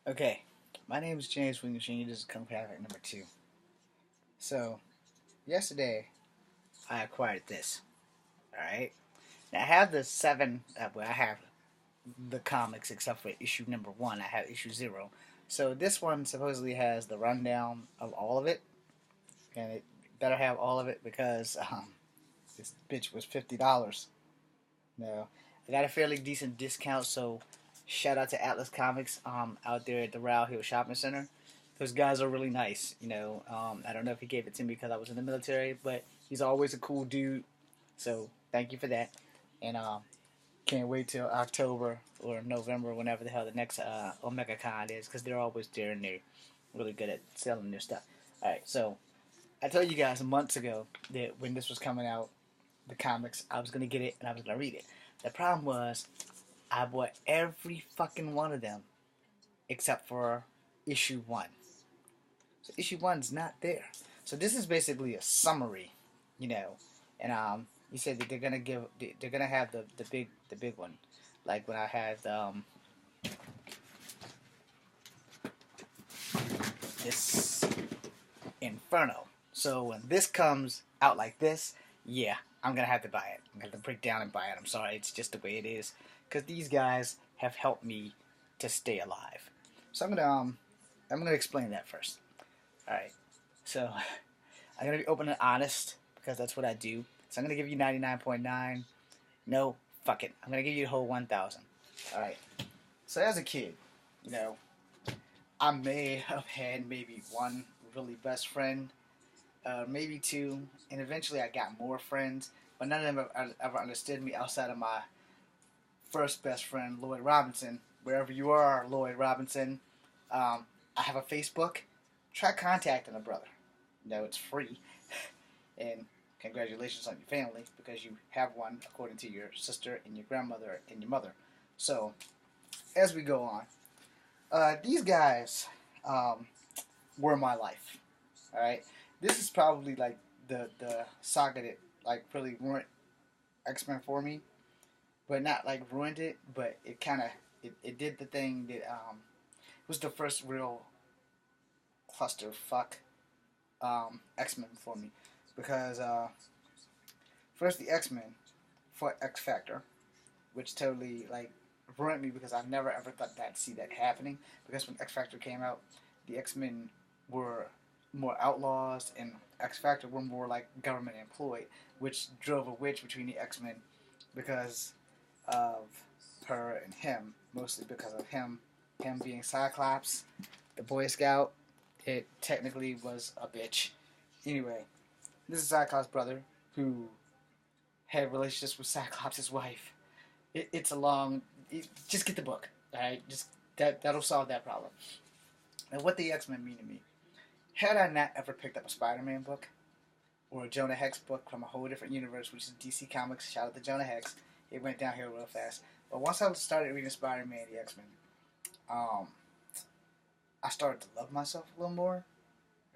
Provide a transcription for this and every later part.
Okay, my name is James Williams Jr. This is Kung Patrick number 2. So, yesterday I acquired this. Alright? Now I have the 7, I have the comics except for issue number 1. I have issue 0. So, this one supposedly has the rundown of all of it. And it better have all of it because this bitch was $50. No, I got a fairly decent discount, so shout out to Atlas Comics out there at the Row Hill Shopping Center. Those guys are really nice. I don't know if he gave it to me because I was in the military, but he's always a cool dude. So thank you for that. And can't wait till October or November, whenever the hell the next Omega Con is, because they're always there and they're really good at selling their stuff. All right, so I told you guys months ago that when this was coming out, the comics, I was gonna get it and I was gonna read it. The problem was I bought every fucking one of them except for issue 1. So issue 1's not there. So this is basically a summary, you know. And he said that they're gonna have the big one, like when I had this Inferno. So when this comes out like this, yeah, I'm gonna have to buy it. I'm gonna have to break down and buy it. I'm sorry, it's just the way it is. Because these guys have helped me to stay alive. So I'm gonna explain that first. All right. So I'm gonna be open and honest because that's what I do. So I'm gonna give you 99.9. No, fuck it. I'm gonna give you the whole 1,000. All right. So as a kid, you know, I may have had maybe one really best friend, maybe two, and eventually I got more friends, but none of them ever understood me outside of my first best friend, Lloyd Robinson. Wherever you are, Lloyd Robinson, I have a Facebook. Try contacting a brother. No, it's free. And congratulations on your family because you have one according to your sister and your grandmother and your mother. So, as we go on, these guys were my life. All right, this is probably like the saga that like really ruined X-Men for me, but not like ruined it, but it kind of it did the thing that it was the first real clusterfuck X-Men for me because first the X-Men for X Factor, which totally like ruined me because I never ever thought that I'd see that happening. Because when X Factor came out, the X-Men were more outlaws and X Factor were more like government employed, which drove a wedge between the X-Men because of her and him, mostly because of him being Cyclops, the Boy Scout. It technically was a bitch. Anyway, this is Cyclops' brother who had relationships with Cyclops' wife. It's a long. Just get the book, alright? Just that'll solve that problem. And what the X-Men mean to me. Had I not ever picked up a Spider-Man book or a Jonah Hex book from a whole different universe, which is DC Comics, shout out to Jonah Hex, it went downhill real fast. But once I started reading Spider-Man and the X-Men, I started to love myself a little more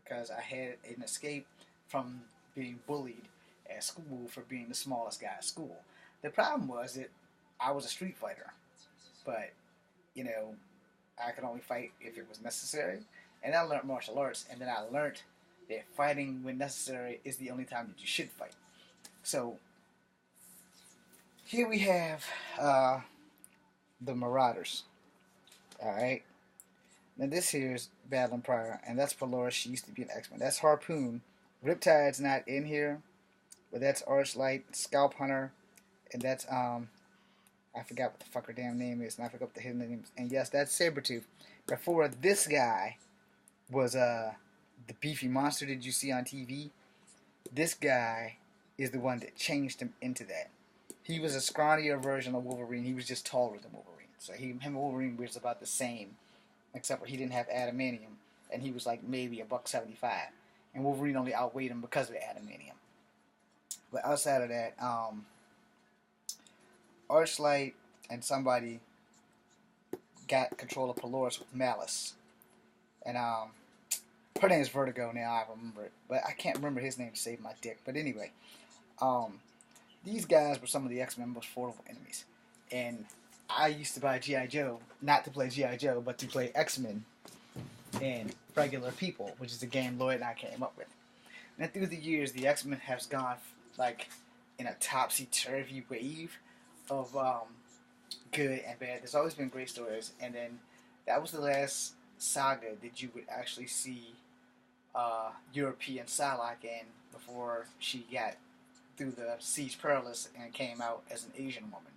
because I had an escape from being bullied at school for being the smallest guy at school. The problem was that I was a street fighter, but you know, I could only fight if it was necessary. And I learned martial arts, and then I learned that fighting when necessary is the only time that you should fight. So here we have the Marauders. All right. Now this here is Battling Prior, and that's Polaris. She used to be an X-Men. That's Harpoon. Riptide's not in here, but that's Archlight, Scalp Hunter, and that's I forgot what the fuck her damn name is, and I forgot what the hidden name is. And yes, that's Sabretooth. Before this guy was the beefy monster that you see on TV. This guy is the one that changed him into that. He was a scrawnier version of Wolverine. He was just taller than Wolverine. So him and Wolverine was about the same, except for he didn't have adamantium, and he was like maybe $1.75, and Wolverine only outweighed him because of the adamantium. But outside of that, Archlight and somebody got control of Polaris with Malice, and her name is Vertigo now. I remember it, but I can't remember his name to save my dick. But anyway, these guys were some of the X-Men most formidable enemies, and I used to buy G.I. Joe, not to play G.I. Joe, but to play X-Men and Regular People, which is the game Lloyd and I came up with. And through the years, the X-Men has gone like in a topsy-turvy wave of good and bad. There's always been great stories, and then that was the last saga that you would actually see European Psylocke in before she got through the Siege Perilous and came out as an Asian woman.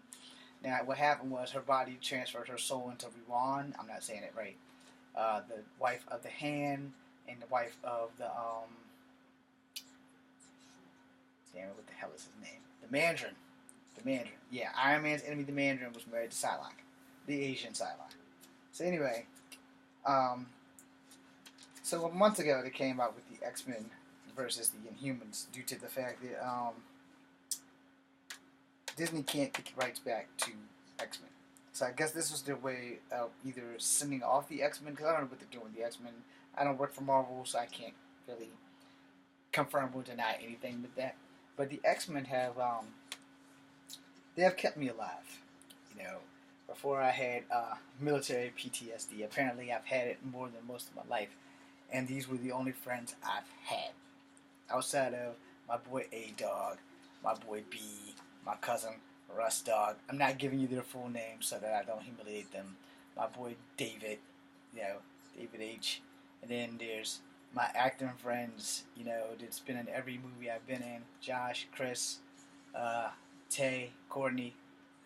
Now, what happened was her body transferred her soul into Ruan. I'm not saying it right. The wife of the Hand and the wife of the damn it, what the hell is his name? The Mandarin. The Mandarin. Yeah, Iron Man's enemy, the Mandarin, was married to Psylocke, the Asian Psylocke. So anyway, so a month ago they came out with the X-Men versus the Inhumans due to the fact that Disney can't get the rights back to X-Men. So I guess this was their way of either sending off the X-Men, because I don't know what they're doing with the X-Men. I don't work for Marvel, so I can't really confirm or deny anything with that. But the X-Men have they have kept me alive. You know, before I had military PTSD. Apparently, I've had it more than most of my life, and these were the only friends I've had outside of my boy A Dog, my boy B, my cousin Russ Dog. I'm not giving you their full names so that I don't humiliate them. My boy David, you know, David H. And then there's my acting friends, you know, that's been in every movie I've been in. Josh, Chris, Tay, Courtney.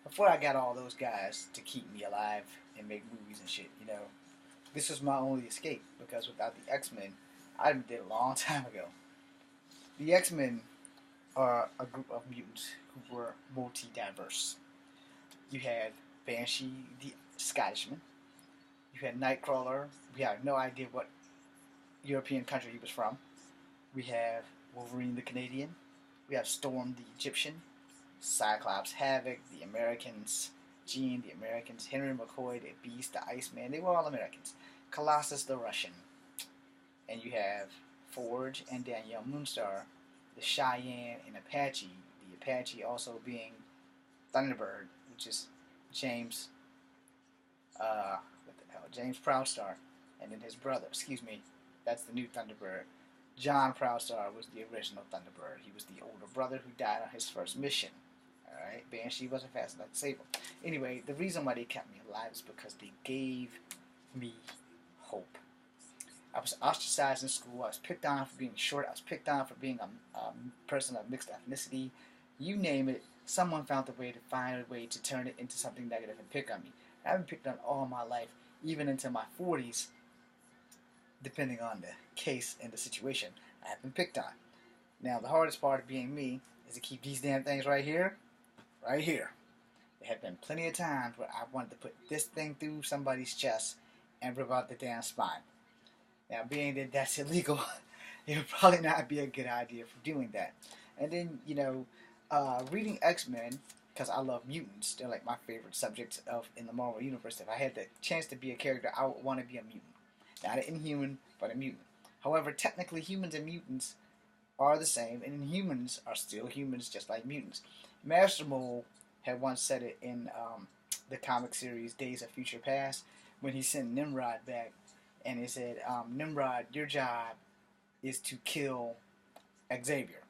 Before I got all those guys to keep me alive and make movies and shit, you know, this was my only escape, because without the X-Men, I'd been dead a long time ago. The X-Men are a group of mutants who were multi-diverse. You had Banshee, the Scottishman. You had Nightcrawler. We have no idea what European country he was from. We have Wolverine, the Canadian. We have Storm, the Egyptian. Cyclops, Havoc, the Americans. Jean, the Americans. Henry McCoy, the Beast, the Iceman. They were all Americans. Colossus, the Russian. And you have Forge and Danielle Moonstar, the Cheyenne and Apache. The Apache also being Thunderbird, which is James, James Proudstar, and then his brother. Excuse me, that's the new Thunderbird. John Proudstar was the original Thunderbird. He was the older brother who died on his first mission. Alright, Banshee wasn't fast enough to save him. Anyway, the reason why they kept me alive is because they gave me hope. I was ostracized in school. I was picked on for being short. I was picked on for being a person of mixed ethnicity. You name it, someone found a way to turn it into something negative and pick on me. I've been picked on all my life, even into my 40s, depending on the case and the situation. I have been picked on. Now, the hardest part of being me is to keep these damn things right here. Right here. There have been plenty of times where I wanted to put this thing through somebody's chest and rip out the damn spine. Now, being that that's illegal, it would probably not be a good idea for doing that. And then, you know, reading X-Men, because I love mutants. They're like my favorite subjects in the Marvel Universe. If I had the chance to be a character, I would want to be a mutant. Not an Inhuman, but a mutant. However, technically, humans and mutants are the same, and Inhumans are still humans, just like mutants. Master Mold had once said it in the comic series Days of Future Past, when he sent Nimrod back, and he said, Nimrod, your job is to kill Xavier.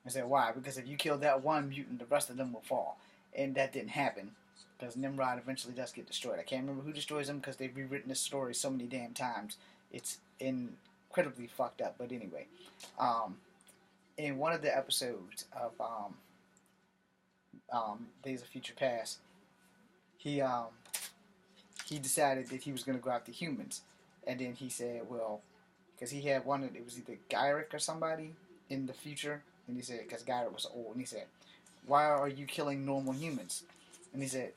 I said, why? Because if you kill that one mutant, the rest of them will fall. And that didn't happen, because Nimrod eventually does get destroyed. I can't remember who destroys him, because they've rewritten this story so many damn times. It's incredibly fucked up. But anyway, in one of the episodes of Days of Future Past, he decided that he was going to go after humans. And then he said, well, because he had one, it was either Gyrick or somebody in the future. And he said, because Gyrick was old. And he said, why are you killing normal humans? And he said,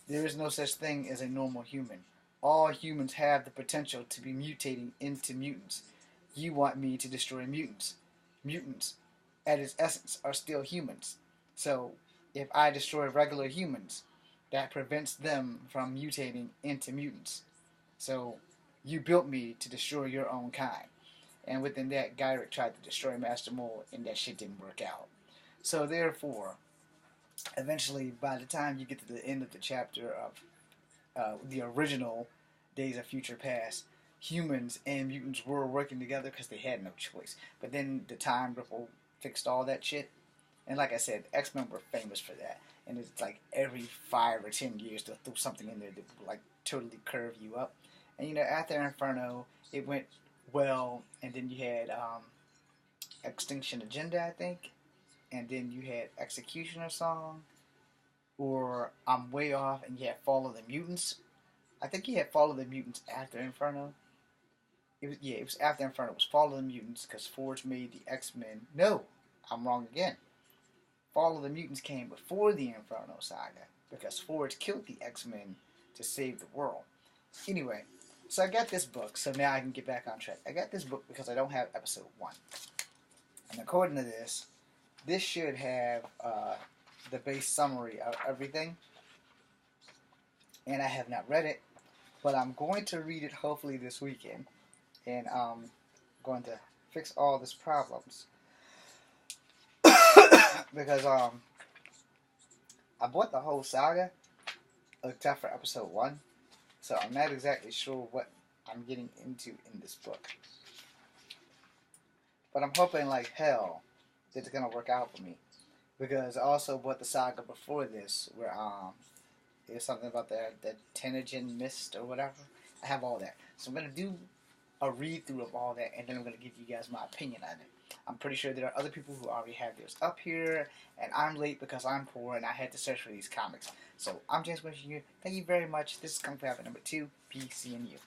there is no such thing as a normal human. All humans have the potential to be mutating into mutants. You want me to destroy mutants. Mutants, at its essence, are still humans. So, if I destroy regular humans, that prevents them from mutating into mutants. So, you built me to destroy your own kind. And within that, Gyrick tried to destroy Master Mold, and that shit didn't work out. So, therefore, eventually, by the time you get to the end of the chapter of the original Days of Future Past, humans and mutants were working together because they had no choice. But then the time ripple fixed all that shit. And like I said, X-Men were famous for that. And it's like every 5 or 10 years they'll throw something in there that will like totally curve you up. And you know, after Inferno, it went well, and then you had Extinction Agenda, I think, and then you had Executioner Song, or I'm way off, and you had Fall of the Mutants. I think you had Fall of the Mutants after Inferno. It was after Inferno. It was Fall of the Mutants because Forge made the X-Men. No, I'm wrong again. Fall of the Mutants came before the Inferno saga because Forge killed the X-Men to save the world. Anyway, so I got this book, so now I can get back on track. I got this book because I don't have episode 1. And according to this, this should have the base summary of everything. And I have not read it, but I'm going to read it hopefully this weekend. And I'm going to fix all these problems. Because I bought the whole saga, except for episode 1. So I'm not exactly sure what I'm getting into in this book. But I'm hoping like hell that it's going to work out for me. Because I also bought the saga before this, where there's something about the Tenogen Mist or whatever. I have all that. So I'm going to do a read-through of all that, and then I'm going to give you guys my opinion on it. I'm pretty sure there are other people who already have theirs up here, and I'm late because I'm poor and I had to search for these comics. So I'm James wishing you thank you very much. This is Kung Fu Habit number 2. Peace, seeing you.